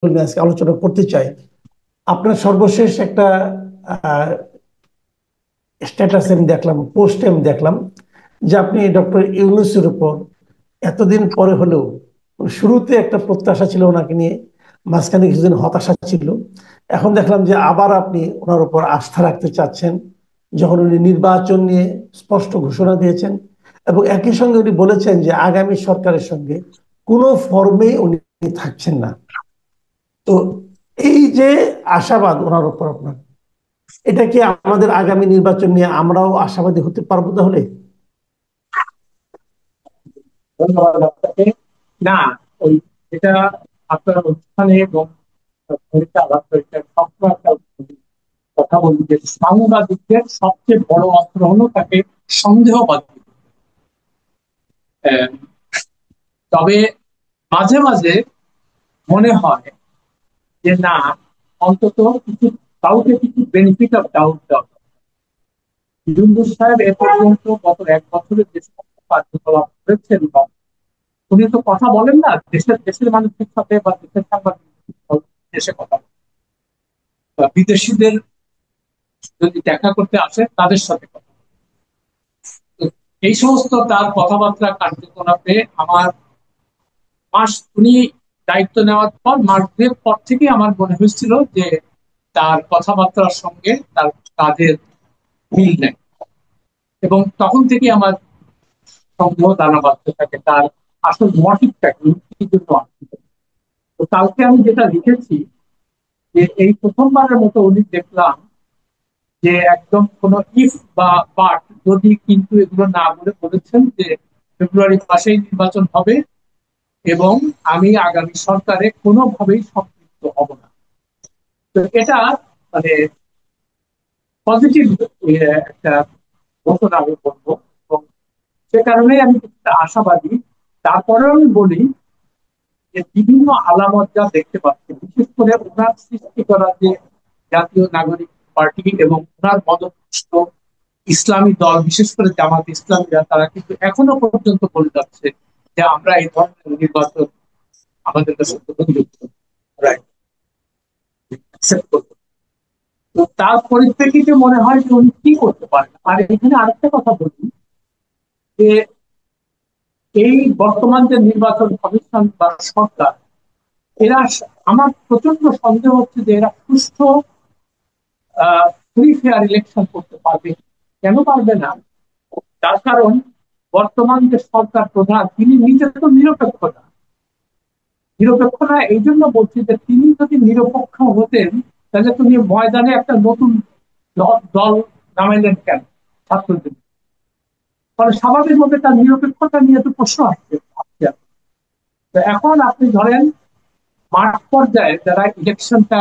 নিয়ে আজকে আলোচনা করতে চাই। আপনার সর্বশেষ একটা স্ট্যাটাস আমি দেখলাম, পোস্টে আমি দেখলাম যে আপনি ডক্টর ইউনূসের উপর এতদিন পরে হলেও, শুরুতে একটা প্রত্যাশা ছিল ওনাকে নিয়ে, মাঝখানে কিছুদিন হতাশা ছিল, এখন দেখলাম যে আবার আপনি ওনার উপর আস্থা রাখতে চাচ্ছেন, যখন উনি নির্বাচন নিয়ে স্পষ্ট ঘোষণা দিয়েছেন এবং একই সঙ্গে উনি বলেছেন যে আগামী সরকারের সঙ্গে কোনো ফর্মে উনি থাকছেন না। তো এই যে আশাবাদ ওনার উপর আপনার, এটা কি আমাদের আগামী নির্বাচন নিয়ে আমরাও আশাবাদী হতে পারবো তাহলে? ধন্যবাদ আপনাকে। না, ওই এটা আপনার অনুষ্ঠানে এবং সবসময় একটা কথা বলি যে সাংবাদিকদের সবচেয়ে বড় অস্ত্র হলো তাকে সন্দেহবাদী। আহ, তবে মাঝে মাঝে মনে হয় যে না, অন্তত কিছু কাউকে কিছু বেনিফিট অফ ডাউট দেওয়া। ইউনূস সাহেব এ পর্যন্ত গত 1 বছরে যে সমস্ত কার্যকলাপ করেছেন, বা উনি তো কথা বলেন না দেশের দেশের মানুষের সাথে বা দেশের সাংবাদিক দেশে কথা বলেন, বা বিদেশিদের যদি দেখা করতে আসে তাদের সাথে কথা বলেন। তো এই সমস্ত তার কথাবার্তা কার্যকলাপে আমার উনি দায়িত্ব নেওয়ার পর মাস 2 পর থেকে আমার মনে হয়েছিল যে তার কথাবার্তার সঙ্গে তার কাজের মিল নেই, এবং তখন থেকে আমার সন্দেহ দানা বাঁধতে থাকে তার আসল মোটিভটা কি জন্য আসছে। তো কালকে আমি যেটা লিখেছি যে এই প্রথমবারের মতো উনি দেখলাম যে একদম কোন ইফ বা বাট যদি কিন্তু এগুলো না বলে বলেছেন যে ফেব্রুয়ারি মাসেই নির্বাচন হবে এবং আমি আগামী সরকারে কোনোভাবেই সম্পৃক্ত হব না। তো এটা মানে পজিটিভ একটা ঘটনা আমি বলবো, এবং সে কারণে আমি কিছুটা আশাবাদী। তারপরেও আমি বলি যে বিভিন্ন আলামত যা দেখতে পাচ্ছি, বিশেষ করে ওনার সৃষ্টি করা যে জাতীয় নাগরিক পার্টি এবং ওনার মদতপুষ্ট ইসলামী দল, বিশেষ করে জামাত ইসলামীরা, তারা কিন্তু এখনো পর্যন্ত বলে যাচ্ছে যে আমরা এই ধরনের নির্বাচন আমাদের কাছে গ্রহণযোগ্য নয়, accept করবো না। তো তার পরিপ্রেক্ষিতে মনে হয় যে উনি কি করতে পারেন। আর এখানে আরেকটা কথা বলি যে এই বর্তমান যে নির্বাচন কমিশন বা সরকার, এরা আমার প্রচন্ড সন্দেহ হচ্ছে যে এরা সুষ্ঠু ফ্রি ফেয়ার ইলেকশন করতে পারবে। কেন পারবে না? তার কারণ বর্তমান যে সরকার প্রধান, তিনি নিজে তো নিরপেক্ষ না। নিরপেক্ষ না এই জন্য বলছি যে তিনি যদি নিরপেক্ষ হতেন তাহলে তুমি ময়দানে একটা নতুন দল নামাইলেন কেন ছাত্রদের? ফলে স্বাভাবিকভাবে তার নিরপেক্ষতা নিয়ে তো প্রশ্ন আসছে। তো এখন আপনি ধরেন মাঠ পর্যায়ে যারা ইলেকশনটা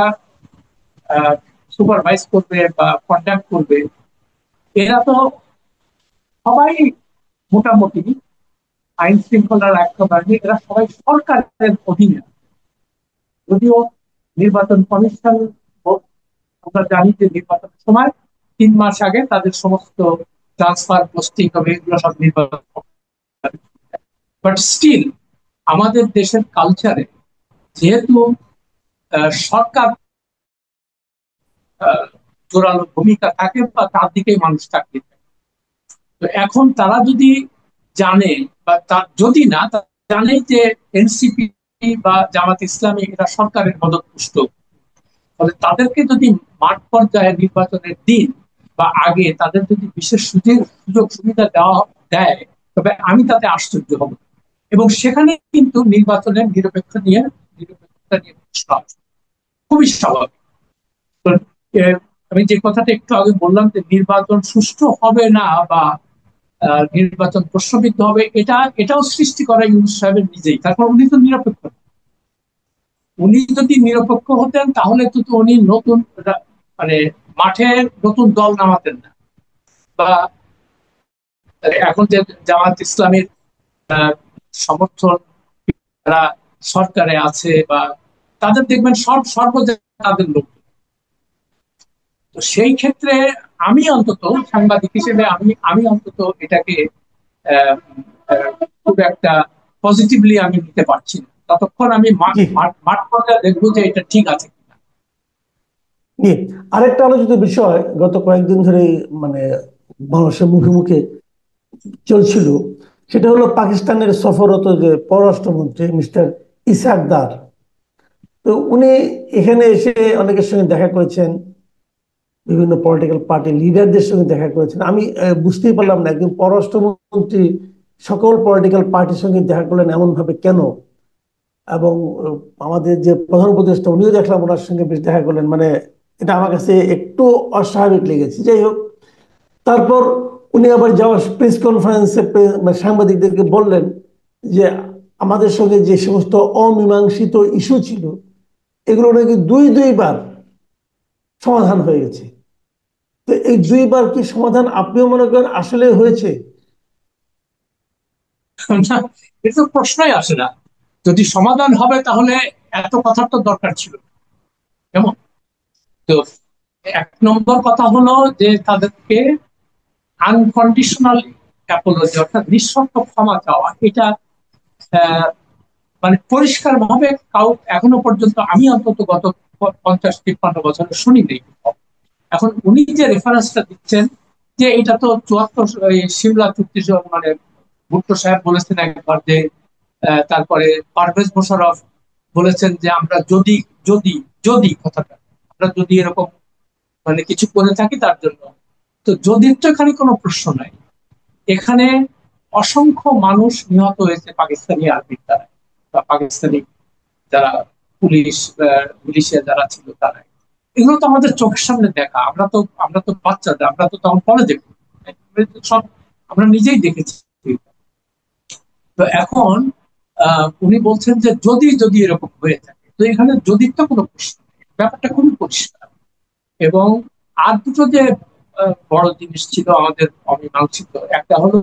সুপারভাইজ করবে বা কন্ডাক্ট করবে, এরা তো সবাই মোটামুটি আইন শৃঙ্খলা রক্ষা বাহিনী, এরা সবাই সরকারের অধীনে। যদিও নির্বাচন কমিশন, আমরা জানি যে নির্বাচনের সময় 3 মাস আগে তাদের সমস্ত ট্রান্সফার পোস্টিং হবে, এগুলো সব নির্বাচন, বাট স্টিল আমাদের দেশের কালচারে যেহেতু সরকার জোরালো ভূমিকা থাকে বা তার দিকেই মানুষ তাকিয়ে থাকে। তো এখন তারা যদি জানে বা যদি না জানে যে এনসিপি বা জামাত ইসলামী এরা সরকারের মদতপুষ্ট, ফলে তাদেরকে যদি মাঠ পর্যায়ে নির্বাচনের দিন বা আগে তাদের যদি বিশেষ সুযোগ সুবিধা দেয়, তবে আমি তাতে আশ্চর্য হব। এবং সেখানে কিন্তু নির্বাচনের নিরপেক্ষতা নিয়ে প্রশ্ন আছে, খুবই স্বাভাবিক। তো, আমি যে কথাটা একটু আগে বললাম যে নির্বাচন সুষ্ঠু হবে না বা নির্বাচন প্রশ্নবিদ্ধ হবে, এটাও সৃষ্টি করা ইউনূস সাহেবের নিজেই। তারপর উনি তো নিরপেক্ষ। উনি যদি নিরপেক্ষ হতেন তাহলে তো উনি নতুন মানে মাঠে নতুন দল নামাতেন না, বা এখন যে জামাত ইসলামের সমর্থন যারা সরকারে আছে বা তাদের দেখবেন সর্বজায়গায় তাদের লোক। তো সেই ক্ষেত্রে আমি অন্তত সাংবাদিক হিসেবে আমি অন্তত এটাকে আহ, খুব একটা পজিটিভলি আমি নিতে পারছি না। ততক্ষণ আমি জি মাঠ পর্যায়ে দেখবো যে এটা ঠিক আছে কিনা। জি। আরেকটা আলোচিত বিষয় গত কয়েকদিন ধরে মানে মানুষের মুখে মুখে চলছিল, সেটা হলো পাকিস্তানের সফররত যে পররাষ্ট্রমন্ত্রী মিস্টার ইসাক দার। তো উনি এখানে এসে অনেকের সঙ্গে দেখা করেছেন, বিভিন্ন পলিটিক্যাল পার্টি লিডারদের সঙ্গে দেখা করেছেন। আমি বুঝতেই পারলাম না একজন পররাষ্ট্রমন্ত্রী সকল পলিটিক্যাল পার্টির সঙ্গে দেখা করলেন এমন ভাবে কেন। এবং আমাদের যে প্রধান উপদেষ্টা উনিও দেখলাম ওনার সঙ্গে বেশ দেখা করলেন, মানে এটা আমার কাছে একটু অস্বাভাবিক লেগেছে। যাই হোক, তারপর উনি আবার যাওয়ার প্রেস কনফারেন্সে সাংবাদিকদেরকে বললেন যে আমাদের সঙ্গে যে সমস্ত অমীমাংসিত ইস্যু ছিল এগুলো নাকি দুইবার সমাধান হয়ে গেছে। তো এই দুইবার কি সমাধান আপনিও মনে করেন আসলে হয়েছে? না, এটা তো প্রশ্নই আসে না। যদি সমাধান হবে তাহলে এত কথার তো দরকার ছিল না। কেমন? তো এক নম্বর কথা হলো যে তাদেরকে আনকন্ডিশনাল অ্যাপোলজি অর্থাৎ নিঃশর্ত ক্ষমা চাওয়া, এটা আহ, মানে পরিষ্কার ভাবে এখনো পর্যন্ত আমি অন্তত গত 50-53 বছরে শুনিনি। এখন উনি যে রেফারেন্সটা দিচ্ছেন যে এটা তো 74 সিমলা চুক্তি, মানে ভুট্টো সাহেব বলেছেন একবার যে তারপরে পারভেজ মোশাররফ বলেছেন যে আমরা যদি যদি যদি কথাটা আমরা যদি এরকম মানে কিছু করে থাকি তার জন্য। তো যদি তো এখানে কোনো প্রশ্ন নাই। এখানে অসংখ্য মানুষ নিহত হয়েছে পাকিস্তানি আর্মির দ্বারা বা পাকিস্তানি যারা পুলিশ পুলিশে যারা ছিল তারা। এগুলো তো আমাদের চোখের সামনে দেখা। আমরা তো বাচ্চাদের, আমরা তো তখন কলেজে সব আমরা নিজেই দেখেছি। তো এখন উনি বলছেন যে যদি যদি এরকম হয়ে থাকে, তো এখানে যদি তো কোনো প্রশ্ন নেই, ব্যাপারটা খুবই পরিষ্কার। এবং আর দুটো যে বড় জিনিস ছিল আমাদের অমীমাংসিত, একটা হলো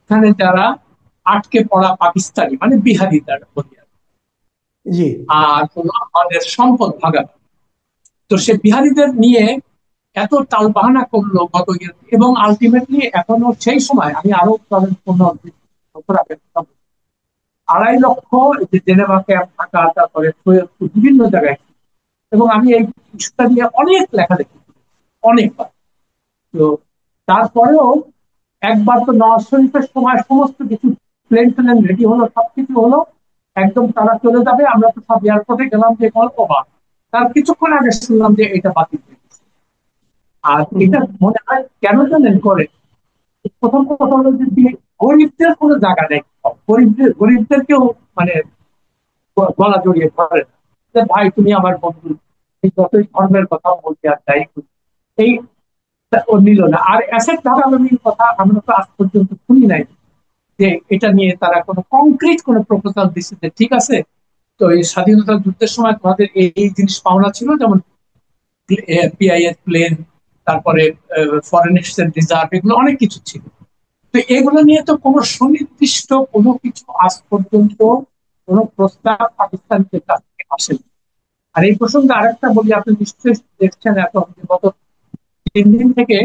এখানে যারা আটকে পড়া পাকিস্তানি মানে বিহারি তারা বলি, জি আর হলো আমাদের সম্পদ ভাগাভাগি। তো সে বিহারিদের নিয়ে এত টালবাহানা করলো গত ইয়ে, এবং আলটিমেটলি এখনো সেই সময় আমি আরো 15 বছর আগে 2.5 লক্ষ এই যে জেনেভা ক্যাম্প থাকা, তারপরে সৈয়দপুর বিভিন্ন জায়গায়, এবং আমি এই ইস্যুটা নিয়ে অনেক লেখালেখি করেছি, অনেকবার। তো তারপরেও একবার তো নওয়াজ শরীফের সময় সমস্ত কিছু প্লেন টেলেন রেডি হলো, সবকিছু হলো, একদম তারা চলে যাবে, আমরা তো সব এয়ারপোর্টে গেলাম যে অবাক। তার কিছুক্ষণ আগে শুনলাম যে এটা বাতিল হয়ে গেছে। আর এটা মনে হয় কেন জানেন করে, প্রথম কথা হলো যে গরিবদের কোনো জায়গা নেই। গরিবদেরকেও মানে গলা জড়িয়ে ধরে না যে ভাই তুমি আমার বন্ধু, এই যতই ধর্মের কথা বলতে আর যাই করি, এই ও নিল না। আর অ্যাসেট ভাগাভাগির কথা আমরা তো আজ পর্যন্ত শুনি নাই যে এটা নিয়ে তারা কোনো কংক্রিট কোনো প্রপোজাল দিচ্ছে যে ঠিক আছে, তো এই স্বাধীনতা যুদ্ধের সময় তোমাদের এই এই জিনিস পাওনা ছিল, যেমন পিআইএস প্লেন, তারপরে ফরেন এক্সচেঞ্জ রিজার্ভ, এগুলো অনেক কিছু ছিল। তো এগুলো নিয়ে তো কোনো সুনির্দিষ্ট কোনো কিছু আজ পর্যন্ত কোনো প্রস্তাব পাকিস্তানের কাছ থেকে আসেনি। আর এই প্রসঙ্গে আরেকটা বলি, আপনি নিশ্চয়ই দেখছেন এখন যে গত 3 দিন থেকে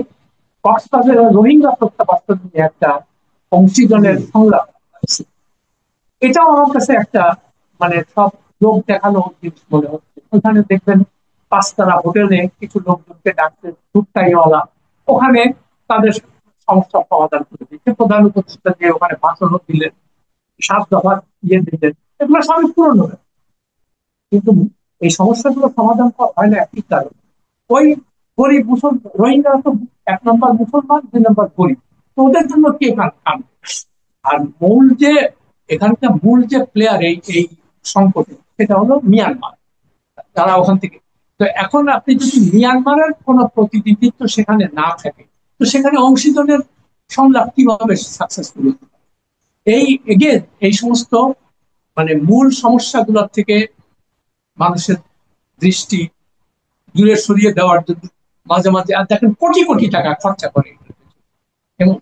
কক্সবাজারের রোহিঙ্গা প্রত্যাবাসন নিয়ে একটা জি অংশীজনের সংলাপ আছে। এটাও আমার কাছে একটা মানে সব লোক দেখানো জিনিস মনে হচ্ছে। ওখানে দেখবেন 5 তারা হোটেলে কিছু লোকজনকে ডাকছে দুধটাইওয়ালা, ওখানে তাদের সমস্যার সমাধান করে দিচ্ছে। প্রধান উপদেষ্টা যে ওখানে ভাষণও দিলেন, 7 দফা ইয়ে দিলেন, এগুলো সবই পুরনো। কিন্তু এই সমস্যাগুলো সমাধান হয় না একটি কারণ, ওই গরিব রোহিঙ্গারা তো 1 নম্বর মুসলমান, 2 নম্বর গরিব। তো ওদের জন্য কে কাম? আর মূল যে এখানকার মূল যে প্লেয়ার এই এই সংকটে, সেটা হলো মিয়ানমার, তারা ওখান থেকে। তো এখন আপনি যদি মিয়ানমারের কোনো প্রতিনিধিত্ব সেখানে না থাকে, তো সেখানে অংশীজনের সংলাপ কিভাবে সাকসেসফুল হতে পারে? এই এগেন এই সমস্ত মানে মূল সমস্যাগুলোর থেকে মানুষের দৃষ্টি দূরে সরিয়ে দেওয়ার জন্য মাঝে মাঝে আর দেখেন কোটি কোটি টাকা খরচা করে, এবং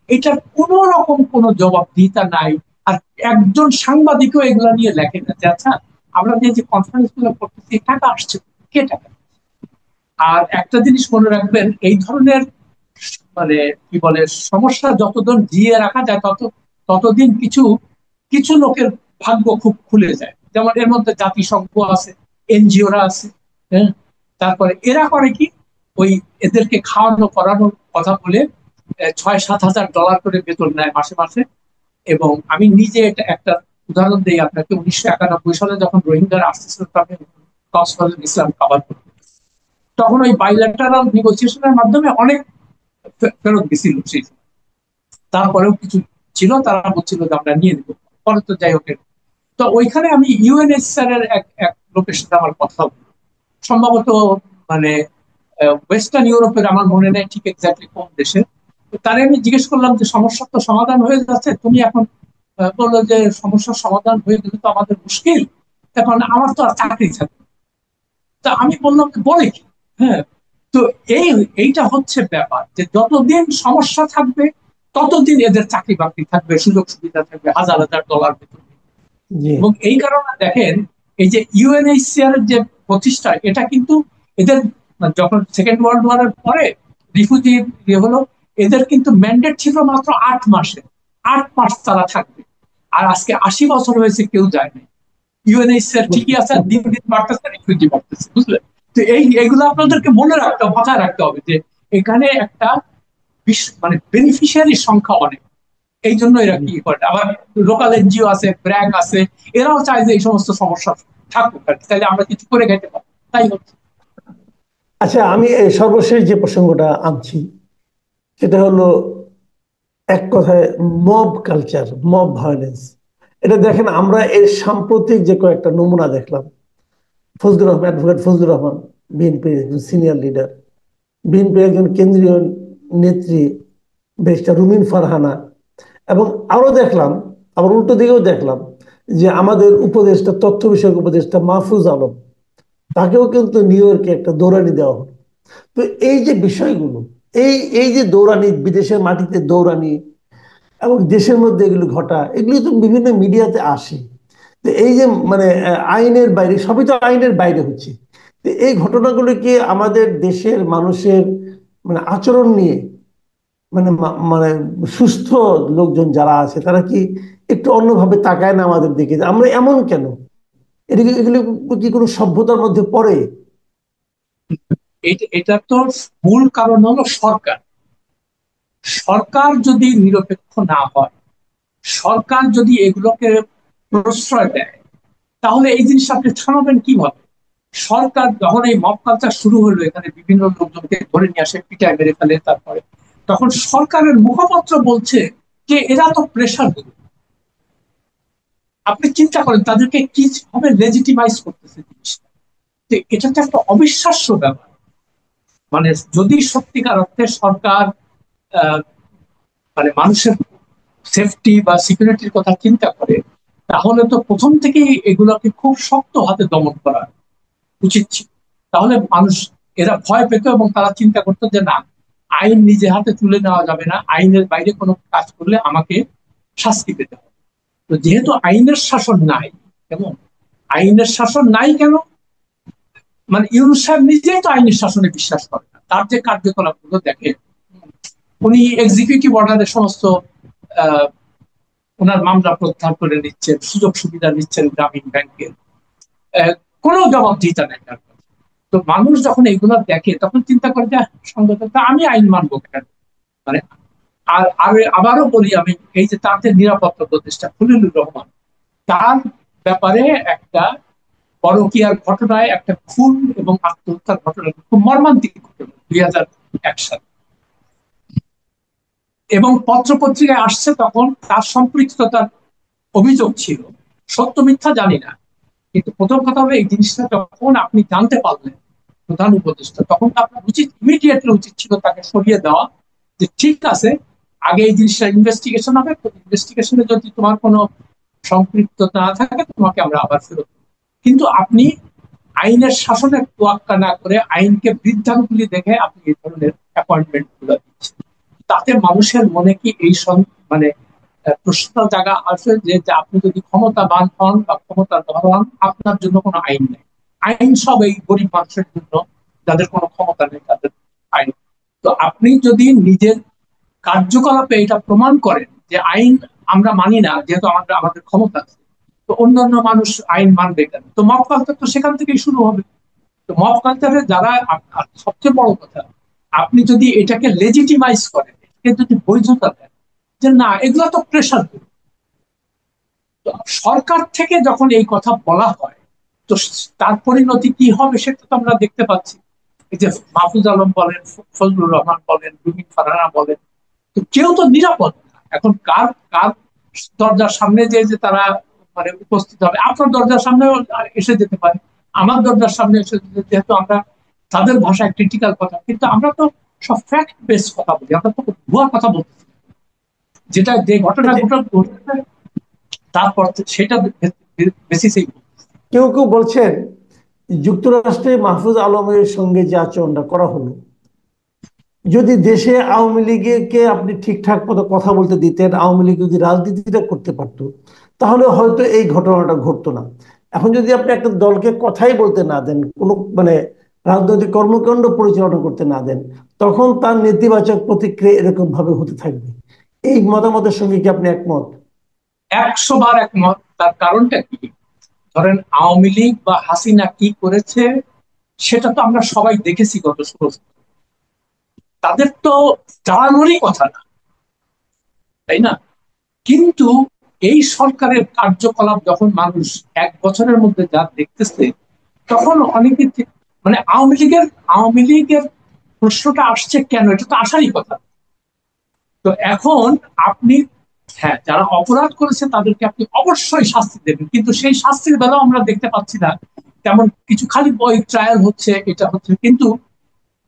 এটার কোন রকম কোনো জবাবদিহিতা নাই। আর একজন সাংবাদিকও এগুলো নিয়ে লেখে না যে আচ্ছা আমরা যে কনফারেন্স গুলো করতেছি টাকা আসছে, কে টাকা? আর একটা জিনিস মনে রাখবেন, এই ধরনের মানে কি বলে সমস্যা যতদিন জিয়ে রাখা যায় ততদিন কিছু কিছু লোকের ভাগ্য খুব খুলে যায়। যেমন এর মধ্যে জাতিসংঘ আছে, এনজিওরা আছে, হ্যাঁ। তারপরে এরা করে কি, ওই এদেরকে খাওয়ানো করানোর কথা বলে 6-7 হাজার ডলার করে বেতন নেয় মাসে মাসে। এবং আমি নিজে এটা একটা উদাহরণ দিই আপনাকে, 1991 সালে যখন রোহিঙ্গারা আসতেছিল, তখন কক্সবাজার ইসলাম কাবার করতে, তখন ওই বাইল্যাটারাল নেগোসিয়েশনের মাধ্যমে অনেক ফেরত গেছিল সেই সময়। তারপরেও কিছু ছিল, তারা বলছিল যে আমরা নিয়ে নেবো, পরে তো যাই হোক। তো ওইখানে আমি ইউএনএইচসিআর এর এক এক লোকের সাথে আমার কথা হলো, সম্ভবত মানে ওয়েস্টার্ন ইউরোপের, আমার মনে নেই ঠিক এক্স্যাক্টলি কোন দেশে। তারে আমি জিজ্ঞেস করলাম যে সমস্যা তো সমাধান হয়ে যাচ্ছে, তুমি এখন বললো যে সমস্যার সমাধান হয়ে গেলে তো আমাদের মুশকিল, এখন আমার তো আর চাকরি থাকবে। তা আমি বললাম যে বলে কি, হ্যাঁ। তো এইটা হচ্ছে ব্যাপার, যে যতদিন সমস্যা থাকবে ততদিন এদের চাকরি বাকরি থাকবে, সুযোগ সুবিধা থাকবে, হাজার হাজার ডলার বেতন। জি এবং এই কারণে দেখেন, এই যে ইউএনএইচসিআর এর যে প্রতিষ্ঠা, এটা কিন্তু এদের যখন সেকেন্ড ওয়ার্ল্ড ওয়ারের পরে রিফিউজি হলো, এদের কিন্তু ম্যান্ডেট ছিল মাত্র 8 মাসে। 8 মাস তারা থাকবে। আর আজকে 80 বছর হয়েছে, কেউ যায়নি। ইউএনএইচসিআর ঠিকই আছে, আর দিন দিন বাড়তেছে, রিফিউজি বাড়তেছে, বুঝলেন? তো এইগুলো আপনাদেরকে মনে রাখতে হবে, মাথায় রাখতে হবে যে এখানে একটা মানে বেনিফিশিয়ারির সংখ্যা অনেক। এই জন্য এরা কি করে, আবার লোকাল এনজিও আছে, ব্র্যাক আছে, এরাও চায় যে এই সমস্ত সমস্যা থাকুক আর কি, তাইলে আমরা কিছু করে খাইতে পারি। তাই হচ্ছে। আচ্ছা, আমি এই সর্বশেষ যে প্রসঙ্গটা আনছি সেটা হলো এক কথায় মব কালচার, মব ভায়োলেন্স। এটা দেখেন, আমরা এর সাম্প্রতিক যে কয়েকটা নমুনা দেখলাম, ফজলুর রহমান, অ্যাডভোকেট ফজলুর রহমান, বিএনপির একজন সিনিয়র লিডার, বিএনপির একজন কেন্দ্রীয় নেত্রী ব্যারিস্টার রুমিন ফারহানা, এবং আরো দেখলাম, আবার উল্টো দিকেও দেখলাম যে আমাদের উপদেষ্টা, তথ্য বিষয়ক উপদেষ্টা মাহফুজ আলম, তাকেও কিন্তু নিউ ইয়র্কে একটা দৌড়ানি দেওয়া হলো। তো এই যে বিষয়গুলো, এই এই যে দৌড়ানি, বিদেশের মাটিতে দৌড়ানি এবং দেশের মধ্যে এগুলো ঘটা, এগুলো তো বিভিন্ন মিডিয়াতে আসে। তো এই যে মানে আইনের বাইরে, সবই তো আইনের বাইরে হচ্ছে। তো এই ঘটনাগুলো কি আমাদের দেশের মানুষের মানে আচরণ নিয়ে, মানে মানে সুস্থ লোকজন যারা আছে তারা কি একটু অন্যভাবে তাকায় না আমাদের দিকে, যে আমরা এমন কেন? এগুলো কি কোনো সভ্যতার মধ্যে পড়ে? এটা তো মূল কারণ হলো সরকার। সরকার যদি নিরপেক্ষ না হয়, সরকার যদি এগুলোকে প্রশ্রয় দেয়, তাহলে এই জিনিস আপনি থামাবেন কিভাবে? সরকার যখন এই মব কালচার শুরু হলো, এখানে বিভিন্ন লোকজনকে ধরে নিয়ে আসে, পিটায় মেরে ফেলে, তারপরে তখন সরকারের মুখপাত্র বলছে যে এরা তো প্রেশার গ্রুপ। আপনি চিন্তা করেন তাদেরকে কিভাবে লেজিটিমাইজ করতেছে জিনিসটা। তো এটা তো একটা অবিশ্বাস্য ব্যাপার। মানে যদি সত্যিকার অর্থে সরকার আহ, মানে মানুষের সেফটি বা সিকিউরিটির কথা চিন্তা করে, তাহলে তো প্রথম থেকেই এগুলোকে খুব শক্ত হাতে দমন করা উচিত ছিল। তাহলে মানুষ, এরা ভয় পেত এবং তারা চিন্তা করতো যে না, আইন নিজে হাতে তুলে নেওয়া যাবে না, আইনের বাইরে কোনো কাজ করলে আমাকে শাস্তি পেতে হবে। তো যেহেতু আইনের শাসন নাই, কেমন আইনের শাসন নাই কেন, মানে ইউনূস সাহেব নিজেই তো আইনের শাসনে বিশ্বাস করে না। তার যে কার্যকলাপ গুলো দেখে, উনি এক্সিকিউটিভ অর্ডারের সমস্ত আহ, ওনার মামলা প্রত্যাহার করে নিচ্ছেন, সুযোগ সুবিধা নিচ্ছেন গ্রামীণ ব্যাংকের, আহ, কোনো জবাবদিহিতা নেই তার কাছে। তো মানুষ যখন এইগুলো দেখে, তখন চিন্তা করে যে সঙ্গত আমি আইন মানবো কেন। মানে আর আবারও বলি আমি, এই যে তাদের নিরাপত্তা উপদেষ্টা খলিলুর রহমান, তার ব্যাপারে একটা পরকীয়ার ঘটনায়, একটা খুন এবং আত্মহত্যার ঘটনা, খুব মর্মান্তিক ঘটনা, 2001 সালে, এবং পত্র পত্রিকায় আসছে, তখন তার সম্পৃক্ততার অভিযোগ ছিল। সত্য মিথ্যা জানি না, কিন্তু প্রথম কথা হলো এই জিনিসটা যখন আপনি জানতে পারলেন, প্রধান উপদেষ্টা, তখন তো আপনার উচিত, ইমিডিয়েটলি উচিত ছিল তাকে সরিয়ে দেওয়া। যে ঠিক আছে, আগে এই জিনিসটা ইনভেস্টিগেশন হবে, ইনভেস্টিগেশনে যদি তোমার কোনো সম্পৃক্ততা না থাকে, তোমাকে আমরা আবার ফেরত দেব। কিন্তু আপনি আইনের শাসনের তোয়াক্কা না করে, আইনকে বৃদ্ধাঙ্গুলি দেখে আপনি এই ধরনের অ্যাপয়েন্টমেন্ট গুলো দিচ্ছেন। তাতে মানুষের মনে কি এই মানে প্রশ্ন জায়গা আছে যে আপনি যদি ক্ষমতাবান হন বা ক্ষমতার হন, আপনার জন্য কোনো আইন নেই। আইন সব এই গরিব মানুষের জন্য, যাদের কোনো ক্ষমতা নেই তাদের আইন। তো আপনি যদি নিজের কার্যকলাপে এটা প্রমাণ করেন যে আইন আমরা মানি না, যেহেতু আমাদের ক্ষমতা আছে, তো অন্যান্য মানুষ আইন মানবে কেন? তো মব কালচার তো সেখান থেকেই শুরু হবে। তো মব কালচারে যারা, সবচেয়ে বড় কথা, আপনি যদি এটাকে লেজিটিমাইজ করেন, এটাকে যদি বৈধতা দেন যে না এগুলো তো প্রেশার, তো সরকার থেকে যখন এই কথা বলা হয়, তো তার পরিণতি কি হবে সেটা তো আমরা দেখতে পাচ্ছি। এই যে মাহফুজ আলম বলেন, ফজলুর রহমান বলেন, রুমিন ফারহানা বলেন, তো কেউ তো নিরাপদ না। এখন কার কার দরজার সামনে যে যে তারা মানে উপস্থিত হবে, আপনার দরজার সামনে এসে যেতে পারে, আমার দরজার সামনে এসে যেহেতু আমরা তাদের ভাষায় ক্রিটিক্যাল কথা, কিন্তু আমরা তো সব ফ্যাক্ট বেস কথা বলি, আমরা তো ভুয়া কথা বলতেছি, যেটা যে ঘটনা ঘটেছে তারপর সেটা বেসিসেই। কেউ কেউ বলছেন যুক্তরাষ্ট্রে মাহফুজ আলমের সঙ্গে যে আচরণটা করা হলো, যদি দেশে আওয়ামী লীগকে আপনি ঠিকঠাক মতো কথা বলতে দিতেন, আওয়ামী লীগ যদি রাজনীতিটা করতে পারতো, তাহলে হয়তো এই ঘটনাটা ঘটতো না। এখন যদি আপনি একটা দলকে কথাই বলতে না দেন, কোনো মানে রাজনৈতিক কর্মকাণ্ড পরিচালনা করতে না দেন, তখন তার নেতিবাচক প্রতিক্রিয়া এরকম ভাবে হতে থাকবে। এই মতামতের সঙ্গে কি আপনি একমত? 100 বার একমত। তার কারণটা কি? ধরেন আওয়ামী লীগ বা হাসিনা কি করেছে সেটা তো আমরা সবাই দেখেছি গত 16 বছর। তাদের তো চালানোরই কথা না, তাই না? কিন্তু এই সরকারের কার্যকলাপ যখন মানুষ 1 বছরের মধ্যে যা দেখতেছে, তখন অনেকে মানে আওয়ামী লীগের প্রশ্নটা আসছে কেন, এটা তো আসারই কথা। তো এখন আপনি, হ্যাঁ, যারা অপরাধ করেছে তাদেরকে আপনি অবশ্যই শাস্তি দেবেন, কিন্তু সেই শাস্তির বেলাও আমরা দেখতে পাচ্ছি না তেমন কিছু। খালি বই ট্রায়াল হচ্ছে, এটা হচ্ছে, কিন্তু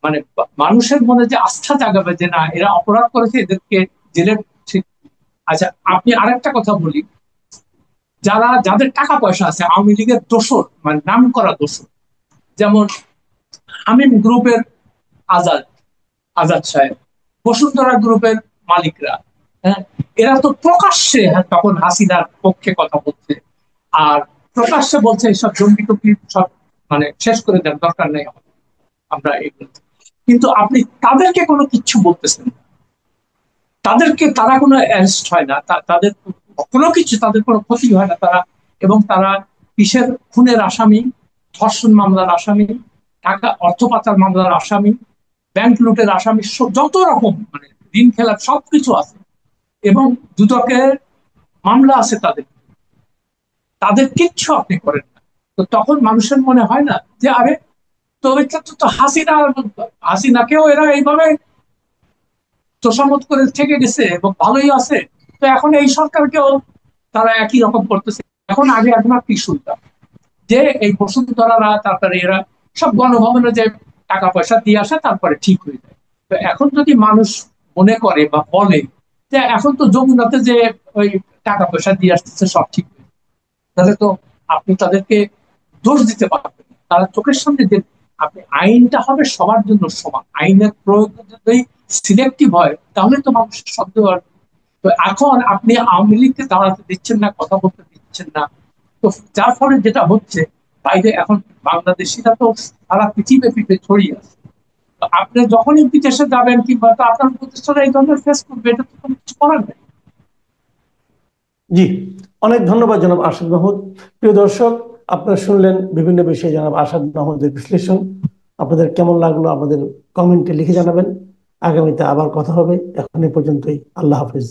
মানে মানুষের মনে যে আস্থা জাগাবে যে না এরা অপরাধ করেছে, এদেরকে জেলে ঠিক। আচ্ছা, আপনি আরেকটা কথা বলি, যাদের টাকা পয়সা আছে, আওয়ামী লীগের দোসর, মানে নাম করা দোসর, যেমন হামিম গ্রুপের আজাদ আজাদ সাহেব, বসুন্ধরা গ্রুপের মালিকরা, হ্যাঁ, এরা তো প্রকাশ্যে তখন হাসিনার পক্ষে কথা বলছে, আর প্রকাশ্যে বলছে এইসব জঙ্গি টঙ্গি সব মানে শেষ করে দেন, দরকার নেই আমরা এগুলো। কিন্তু আপনি তাদেরকে কোনো কিচ্ছু বলতেছেন না, তাদেরকে তারা কোনো অ্যারেস্ট হয় না, তাদের কোনো কিছু, তাদের কোনো ক্ষতি হয় না তারা, এবং তারা কিসের খুনের আসামি, ধর্ষণ মামলার আসামি, টাকা অর্থ পাচার মামলার আসামি, ব্যাংক লুটের আসামি, যত রকম মানে ঋণ খেলার সবকিছু আছে, এবং দুদকের মামলা আছে তাদের, তাদের কিচ্ছু আপনি করেন না। তো তখন মানুষের মনে হয় না যে আরে, তো এটা তো হাসিনাকেও এরা এইভাবে তোষামত করে থেকে গেছে এবং ভালোই আছে, তো এখন এই সরকারকেও তারা একই রকম করতেছে। এখন আগে একবার কি শুনতাম যে এই বসুন্ধরারা, তারপরে এরা সব গণভবনে যে টাকা পয়সা দিয়ে আসে তারপরে ঠিক হয়ে যায়। তো এখন যদি মানুষ মনে করে বা বলে যে এখন তো যমুনাতে যে ওই টাকা পয়সা দিয়ে আসতেছে সব ঠিক হয়ে যায়, তাহলে তো আপনি তাদেরকে দোষ দিতে পারবেন না। তারা চোখের সামনে যে, আপনি আইনটা হবে সবার জন্য সমান, আইনের প্রয়োগ যদি সিলেক্টিভ হয় তাহলে তো মানুষের সন্দেহ আসবে। তো এখন আপনি আওয়ামী লীগকে দাঁড়াতে দিচ্ছেন না, কথা বলতে দিচ্ছেন না, তো যার ফলে যেটা হচ্ছে, বাইরে এখন বাংলাদেশিরা তো সারা পৃথিবীতে ছড়িয়ে আছে। তো আপনি যখনই বিদেশে যাবেন কিংবা তো আপনার প্রতিষ্ঠানে এই ধরনের ফেস করবে, এটা তো কোনো কিছু করার নেই। জি, অনেক ধন্যবাদ জনাব আরশাদ মাহমুদ। প্রিয় দর্শক, আপনারা শুনলেন বিভিন্ন বিষয়ে জনাব আরশাদ মাহমুদের বিশ্লেষণ। আপনাদের কেমন লাগলো আমাদের কমেন্টে লিখে জানাবেন। আগামীতে আবার কথা হবে। এখন এ পর্যন্তই। আল্লাহ হাফিজ।